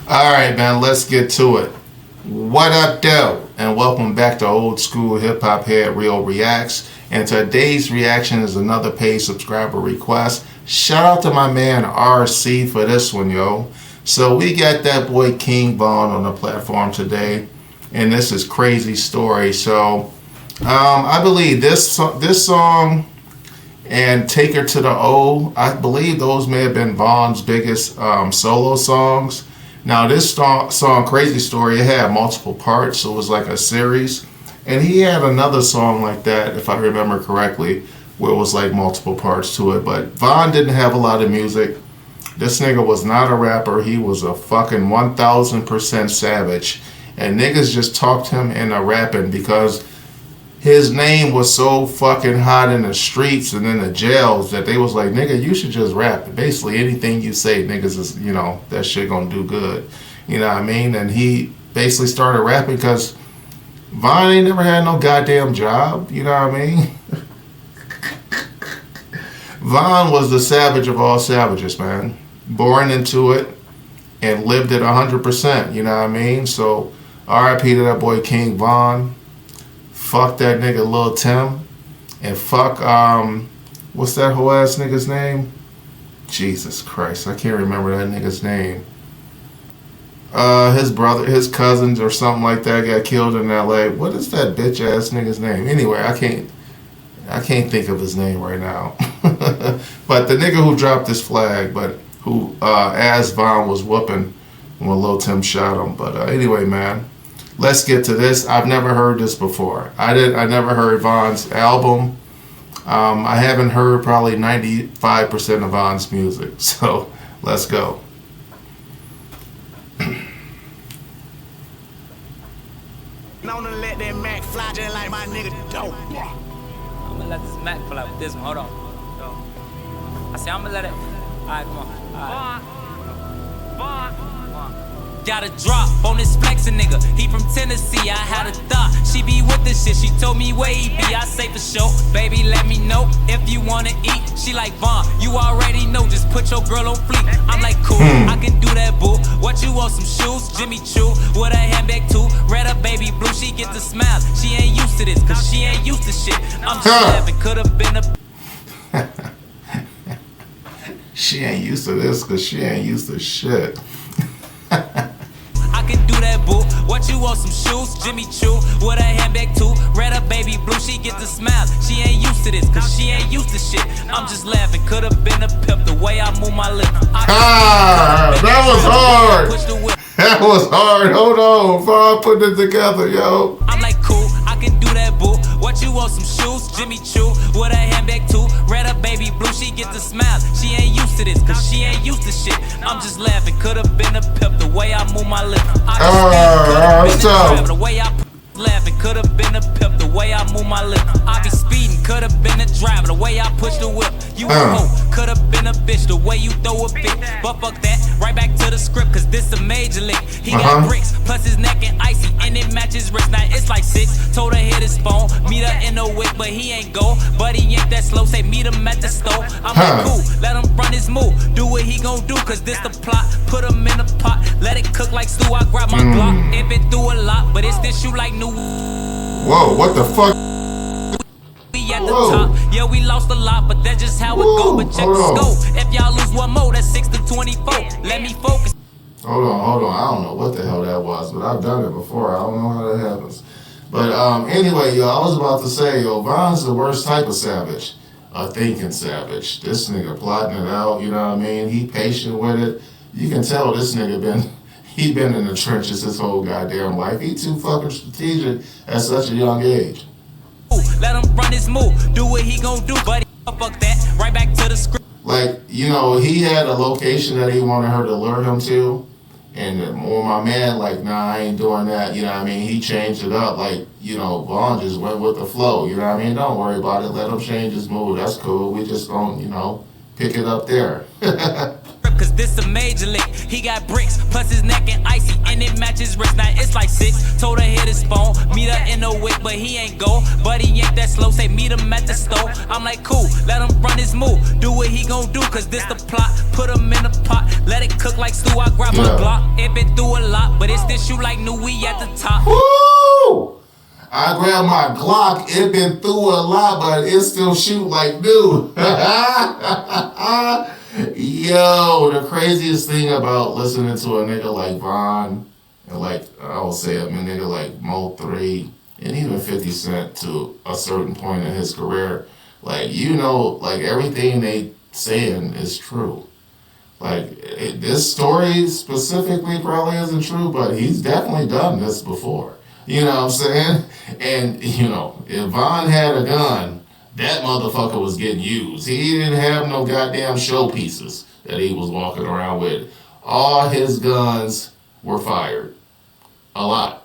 Alright, man, let's get to it. What up, though? And welcome back to Old School Hip Hop Head Real Reacts. And today's reaction is another paid subscriber request. Shout out to my man RC for this one, yo. So we got that boy King Von on the platform today. And this is Crazy Story. So I believe this song and Take Her to the O, I believe those may have been Von's biggest solo songs. Now this song, Crazy Story, it had multiple parts, so it was like a series. And he had another song like that, if I remember correctly, where it was like multiple parts to it. But Von didn't have a lot of music. This nigga was not a rapper. He was a fucking 1000% savage. And niggas just talked him into rapping because his name was so fucking hot in the streets and in the jails that they was like, nigga, you should just rap. Basically, anything you say, niggas is, that shit gonna do good. You know what I mean? And he basically started rapping because Von ain't never had no goddamn job. You know what I mean? Von was the savage of all savages, man. Born into it and lived it 100%. You know what I mean? So, R.I.P. to that boy King Von. Fuck that nigga Lil Tim. And fuck, what's that whole ass nigga's name? Jesus Christ, I can't remember that nigga's name. His brother, his cousins or something like that got killed in LA. What is that bitch ass nigga's name? Anyway, I can't think of his name right now. But the nigga who dropped this flag, but who, as Von was whooping when Lil Tim shot him. But anyway, man. Let's get to this. I've never heard this before. I never heard Von's album. I haven't heard probably 95% of Von's music. So let's go. Known to let that Mac fly just like my nigga dope. I'm gonna let this Mac fly with this one. Hold on. I say I'm gonna let it. Alright, come on. Alright. Got a drop on this flexin' nigga. He from Tennessee. I had a thought she be with this shit. She told me where he be. I say for sure, baby, let me know if you wanna eat. She like Von, you already know. Just put your girl on fleek. I'm like cool, I can do that, boo. What you want? Some shoes? Jimmy Choo with a handbag too. Red up, baby blue. She get the smile. She ain't used to this, cause she ain't used to shit. I'm just laughing. Could've been a. She ain't used to this, cause she ain't used to shit. I can do that, boo. What you want? Some shoes? Jimmy Choo with a handbag too. Red up, baby blue. She get the smile. She ain't used to this, cause she ain't used to shit. I'm just laughing. Could've been a pimp the way I move my lips. That was hard. That was hard. Hold on, before I put it together, yo. I'm like cool. I can do that, boo. What you want? Some shoes? Jimmy Choo with a handbag too. Red up, baby blue. She get the smile. She ain't used to this, cause she ain't used to shit. I'm just laughing. Could've been a pimp the way I move my lips. The way I laughing, could've been a pimp the way I move my lips. I be speeding, could've been a driver the way I push the whip. You a hoe, could've been a bitch the way you throw a fit. But fuck that, right back to the script, cause this a major lick. He got bricks, plus his neck and icy, and it matches wrist. Now it's like 6, told her hit his phone, meet her in the wick, but he ain't go. But he ain't that slow, say meet him at the store. I'm like cool, let him run his move, do what he gon' do, cause this the plot. Put him in a pot, let it cook like stew, I grab my Glock. It been through a lot, but it's this shoe like new. Whoa, what the fuck? We at the top, yeah, we lost a lot, but that's just how it go. But check the scope, if y'all lose one more, that's 6 to 24. Let me focus. Hold on. I don't know what the hell that was, but I've done it before. I don't know how that happens. But anyway, yo, I was about to say, yo, Von's the worst type of savage. A thinking savage. This nigga plotting it out, you know what I mean? He patient with it. You can tell this nigga been in the trenches his whole goddamn life. He too fucking strategic at such a young age. Let him run his move, do what he gon' do, buddy. Fuck that, right back to the script. Like, he had a location that he wanted her to lure him to. And when my man, like, nah, I ain't doing that, you know what I mean? He changed it up, like, Von just went with the flow, you know what I mean? Don't worry about it, let him change his mood, that's cool. We just don't, pick it up there. Cause this a major lick. He got bricks, plus his neck and icy, and it matches wrist. Now it's like 6. Told her hit his phone, meet her in the wick, but he ain't go. But he ain't that slow, say meet him at the store. I'm like cool, let him run his move, do what he gon' do, cause this the plot. Put him in a pot, let it cook like stew. I grab my Glock, it been through it's this shoe like new, we at the top. Woo! I grabbed my Glock. It been through a lot, but it still shoot like new. Yo, the craziest thing about listening to a nigga like Von, and like I will say a nigga like Mo 3, and even 50 Cent to a certain point in his career, like, you know, like everything they saying is true. Like, this story specifically probably isn't true, but he's definitely done this before. You know what I'm saying? And, you know, if Von had a gun, that motherfucker was getting used. He didn't have no goddamn showpieces that he was walking around with. All his guns were fired. A lot.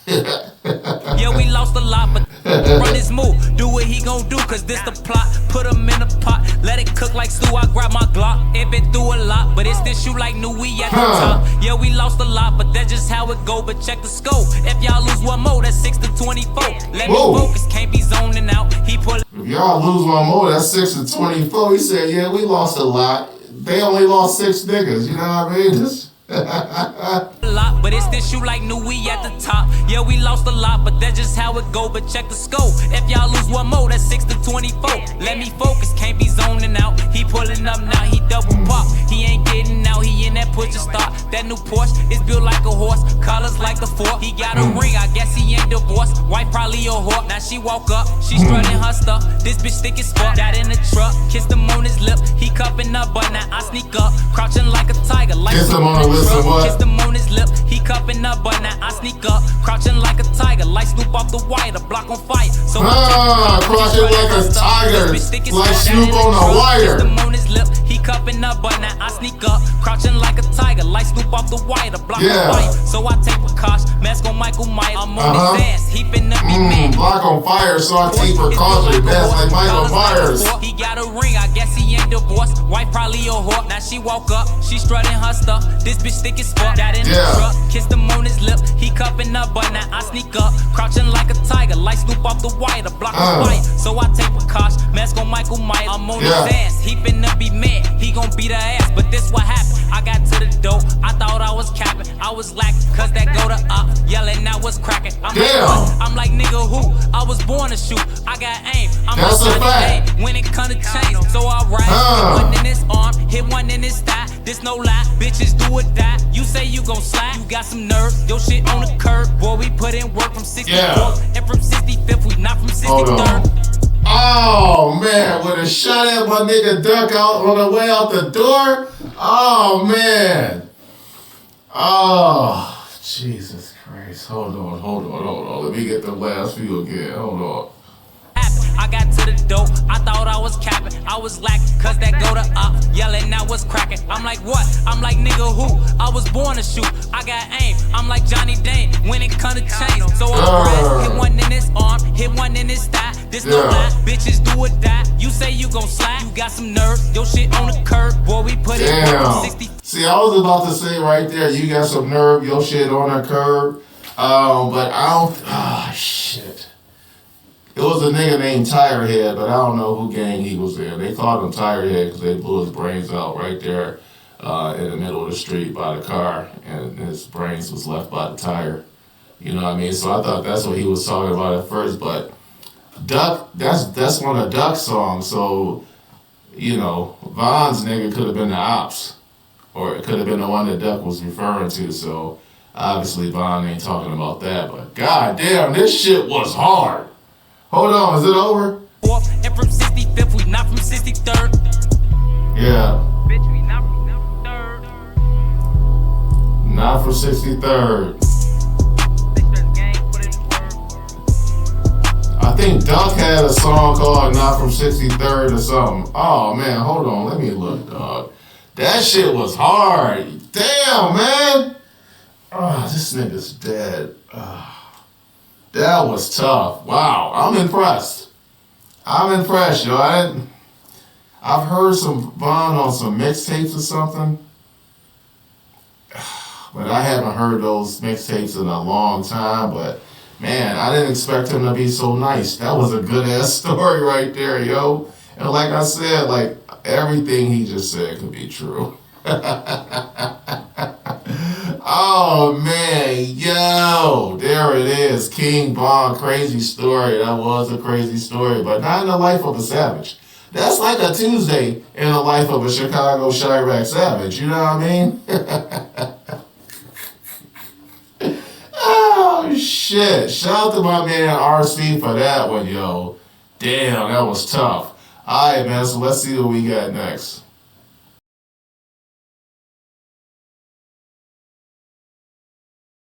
Yeah, we lost a lot, but run his move. Do what he gon' do, cause this the plot. Put him in a pot, let it cook like stew. I grab my Glock. It been through a lot, but it's this shoe like new, we at the top. Yeah, we lost a lot, but that's just how it go. But check the scope. If y'all lose one more, that's 6 to 24. Let me focus, can't be zoning out. He pull. If y'all lose one more, that's 6 to 24. He said, yeah, we lost a lot. They only lost 6 niggas. You know what I mean? A lot, but it's this shoe like new, we at the top. Yeah, we lost a lot, but that's just how it go. But check the scope. If y'all lose one more, that's 6 to 24. Let me focus, can't be zoning out. He pulling up now, he double pop. He ain't getting out, he in that push to start. That new Porsche is built like a horse, colors like the fork. He got a ring, I guess he ain't divorced. Wife probably a whore. Now she woke up, she strutting her stuff. This bitch thick as fuck. Got in the truck, kissed him on his lip. He cupping up, but now I sneak up, crouching like a tiger, like kiss him on the listen, what? Kissed him on his lip, he cupping up, but now I sneak up, crouching like a tiger, like Snoop off the wire, the block on fire. So crouching like a tiger, like Snoop on the wire. Kissed him on his lip, he cupping up, but now I sneak up, crouching like a tiger, like Snoop off the wire, the block on fire. So I take precaution, mask on Michael Myers, I'm on his ass, he finna be mad. Block on fire, so I take precaution, mask like Michael Myers. He got a ring, I guess he ain't divorced. Wife probably a whore. Now she woke up, she strutting her stuff. This bitch thick as fuck. Got in the truck, kissed him on his lip. He cupping up, but now I sneak up, crouching like a tiger, like Snoop off the wire, the block on fire. So I take precaution, mask on Michael Myers. I'm on his ass, he finna be mad. He gon' beat her ass, but this what happened. I got to the door, I thought I was capping. I was lacking, cause that go to up, yelling now what's cracking. I'm like, what? I'm like, nigga, who? I was born to shoot, I got aim. I'm that's a fact. When it come to chains, so I ride. Hit one in his arm, hit one in his thigh. This no lie, bitches do or die. You say you gon' slide, you got some nerve. Your shit on the curb, boy, we put in work from 64th and from 65th, we not from 63rd. Oh man, with a shot at my nigga Duck out on the way out the door. Oh man. Oh, Jesus Christ. Hold on. Let me get the last few again. Hold on. I got to the door, I thought I was capping. I was lacking, cause that go to up, yelling now what's cracking. I'm like, what? I'm like, nigga, who? I was born to shoot, I got aim. I'm like Johnny Dane, when it come to chains. So I ride, hit one in his arm, hit one in his thigh. This no lie, bitches do or die. You say you gon' slide, you got some nerve. Your shit on the curb, boy, we put it on 60. See, I was about to say right there, you got some nerve, your shit on the curb. But I don't, shit. It was a nigga named Tirehead, but I don't know who gang he was in. They called him Tirehead because they blew his brains out right there in the middle of the street by the car, and his brains was left by the tire. You know what I mean? So I thought that's what he was talking about at first, but Duck, that's one of Duck's songs, so, you know, Von's nigga could have been the ops, or it could have been the one that Duck was referring to, so obviously Von ain't talking about that, but goddamn, this shit was hard. Hold on, is it over? And from 65th, we not from 63rd. Yeah. Bitch, we not from 3rd. Not from 63rd. I think Duck had a song called Not From 63rd or something. Oh man, hold on, let me look, dog. That shit was hard. Damn, man. Oh, this nigga's dead. That was tough. Wow, I'm impressed. Yo. I've heard some Von on some mixtapes or something, but I haven't heard those mixtapes in a long time. But man, I didn't expect him to be so nice. That was a good ass story right there, yo. And like I said, like everything he just said could be true. Oh man, yo, there it is. King Von, crazy story. That was a crazy story, but not in the life of a savage. That's like a Tuesday in the life of a Chicago Chirac savage. You know what I mean? Oh shit! Shout out to my man RC for that one, yo. Damn, that was tough. All right, man. So let's see what we got next.